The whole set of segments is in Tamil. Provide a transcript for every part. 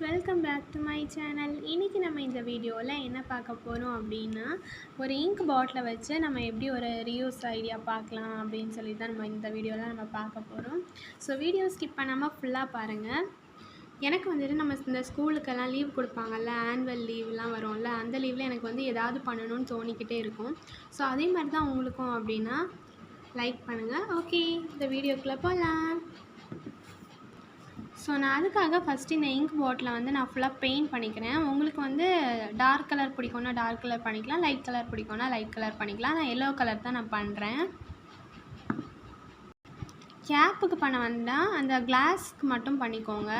Welcome back to my channel. இன்றைக்கி நம்ம இந்த வீடியோவில் என்ன பார்க்க போகிறோம் அப்படின்னா, ஒரு இங்க் பாட்டில் வச்சு நம்ம எப்படி ஒரு ரீயூஸ் ஐடியா பார்க்கலாம் அப்படின்னு சொல்லி தான் நம்ம இந்த வீடியோவில் நம்ம பார்க்க போகிறோம். ஸோ வீடியோ ஸ்கிப் பண்ணாமல் ஃபுல்லாக பாருங்கள். எனக்கு வந்துட்டு நம்ம இந்த ஸ்கூலுக்கெல்லாம் லீவ் கொடுப்பாங்கல்ல, ஆனுவல் லீவ்லாம் வரும்ல, அந்த லீவில் எனக்கு வந்து ஏதாவது பண்ணணும்னு தோணிக்கிட்டே இருக்கும். ஸோ அதே மாதிரி தான் உங்களுக்கும் அப்படின்னா லைக் பண்ணுங்கள். ஓகே, இந்த வீடியோக்குள்ளே போகலாம். ஸோ நான் அதுக்காக ஃபஸ்ட்டு இந்த இங்க் பாட்டிலை வந்து நான் ஃபுல்லாக பெயிண்ட் பண்ணிக்கிறேன். உங்களுக்கு வந்து டார்க் கலர் பிடிக்கும்னா டார்க் கலர் பண்ணிக்கலாம், லைட் கலர் பிடிக்கும்னா லைட் கலர் பண்ணிக்கலாம். நான் எல்லோ கலர் தான் நான் பண்ணுறேன். கேப்புக்கு பண்ண வந்தால் அந்த கிளாஸ்க்கு மட்டும் பண்ணிக்கோங்க.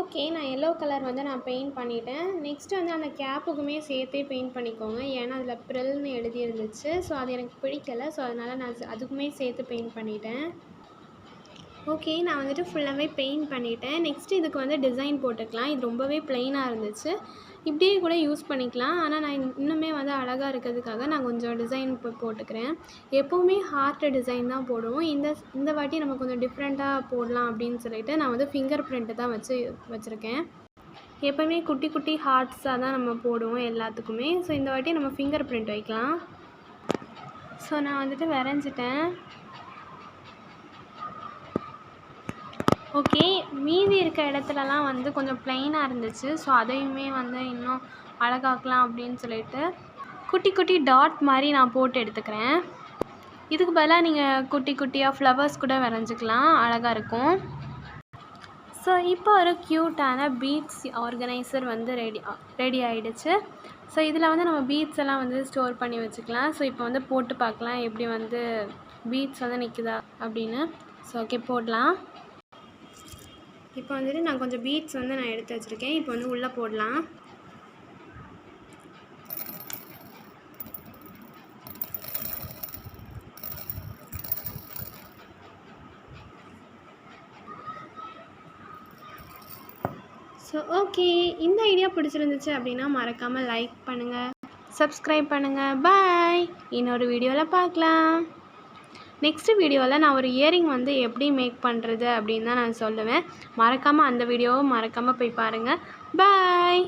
ஓகே, நான் எல்லோ கலர் வந்து நான் பெயிண்ட் பண்ணிட்டேன். நெக்ஸ்ட்டு வந்து அந்த கேப்புக்குமே சேர்த்தே பெயிண்ட் பண்ணிக்கோங்க. ஏன்னா அதில் ப்ரில்னு எழுதியிருந்துச்சு. ஸோ அது எனக்கு பிடிக்கலை. ஸோ அதனால் நான் அதுக்குமே சேர்த்து பெயிண்ட் பண்ணிட்டேன். ஓகே, நான் வந்துட்டு ஃபுல்லாகவே பெயிண்ட் பண்ணிட்டேன். நெக்ஸ்ட்டு இதுக்கு வந்து டிசைன் போட்டுக்கலாம். இது ரொம்பவே ப்ளெயினாக இருந்துச்சு. இப்படியே கூட யூஸ் பண்ணிக்கலாம். ஆனால் நான் இன்னுமே வந்து அழகாக இருக்கிறதுக்காக நான் கொஞ்சம் டிசைன் போட்டுக்கிறேன். எப்போவுமே ஹார்ட் டிசைன் தான் போடுவோம். இந்த வாட்டி நம்ம கொஞ்சம் டிஃப்ரெண்ட்டாக போடலாம் அப்படின்னு சொல்லிட்டு நான் வந்து ஃபிங்கர் பிரிண்ட்டு தான் வச்சுருக்கேன். எப்போவுமே குட்டி குட்டி ஹார்ட்ஸாக தான் நம்ம போடுவோம் எல்லாத்துக்குமே. ஸோ இந்த வாட்டி நம்ம ஃபிங்கர் பிரிண்ட் வைக்கலாம். ஸோ நான் வந்துட்டு வரைஞ்சிட்டேன். ஓகே, மீதி இருக்க இடத்துலலாம் வந்து கொஞ்சம் ப்ளெயினாக இருந்துச்சு. ஸோ அதையுமே வந்து இன்னும் அழகாக்கலாம் அப்படின்னு சொல்லிட்டு குட்டி குட்டி டாட் மாதிரி நான் போட்டு எடுத்துக்கிறேன். இதுக்கு பதிலாக நீங்கள் குட்டி குட்டியாக ஃப்ளவர்ஸ் கூட வரைஞ்சிக்கலாம், அழகாக இருக்கும். ஸோ இப்போ ஒரு க்யூட்டான பீட்ஸ் ஆர்கனைசர் வந்து ரெடி ஆகிடுச்சு. ஸோ இதில் வந்து நம்ம பீட்ஸ் எல்லாம் வந்து ஸ்டோர் பண்ணி வச்சுக்கலாம். ஸோ இப்போ வந்து போட்டு பார்க்கலாம் எப்படி வந்து பீட்ஸ் வந்து நிற்குதா அப்படின்னு. ஸோ ஓகே, போடலாம். இப்போ வந்துட்டு நான் கொஞ்சம் பீட்ஸ் வந்து நான் எடுத்து வச்சுருக்கேன். இப்போ வந்து உள்ளே போடலாம். ஸோ ஓகே, இந்த ஐடியா பிடிச்சிருந்துச்சு அப்படின்னா மறக்காமல் லைக் பண்ணுங்கள், சப்ஸ்கிரைப் பண்ணுங்கள். பாய். இன்னொரு வீடியோவில் பார்க்கலாம். நெக்ஸ்ட் வீடியோவில் நான் ஒரு இயரிங் வந்து எப்படி மேக் பண்ணுறது அப்படின்னு தான் நான் சொல்லுவேன். மறக்காமல் அந்த வீடியோவை மறக்காமல் போய் பாருங்கள். பாய்.